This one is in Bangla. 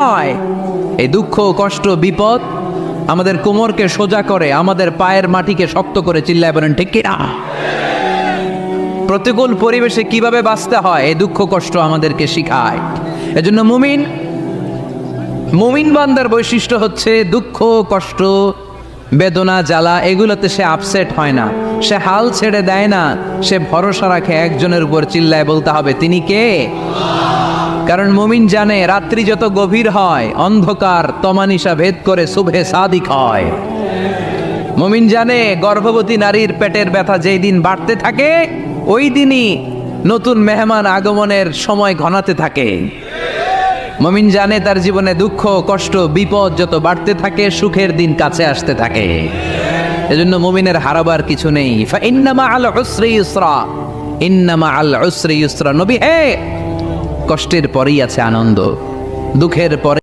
হয়। এই দুঃখ কষ্ট বিপদ আমাদের কোমরকে সোজা করে, আমাদের পায়ের মাটিকে শক্ত করে। চিল্লায় বলেন ঠিক কিনা? প্রতিকূল পরিবেশে কিভাবে বাঁচতে হয় এই দুঃখ কষ্ট আমাদেরকে শিখায়। এজন্য মুমিন বান্দার বৈশিষ্ট্য হচ্ছে দুঃখ কষ্ট বেদনা জ্বালা এগুলোতে সে আপসেট হয় না, সে হাল ছেড়ে দেয় না, সে ভরসা রাখে একজনের উপর। চিল্লায় বলতে হবে তিনি কে? কারণ মুমিন জানে রাত্রি যত গভীর হয় অন্ধকার তমানিসা ভেদ করে সুবহে সাদিক হয়। মুমিন জানে গর্ভবতী নারীর পেটের ব্যথা যেই দিন বাড়তে থাকে ওই দিনই নতুন মেহমান আগমনের সময় ঘনাতে থাকে। মুমিন জানে তার জীবনে দুঃখ কষ্ট বিপদ যত বাড়তে থাকে সুখের দিন কাছে আসতে থাকে। এজন্য মুমিনের হারাবার কিছু নেই। ইন্না মাআল উসরি ইউসরা, ইন্না মাআল উসরি ইউসরা। নবী হে, কষ্টের পরেই আছে আনন্দ, দুঃখের পরে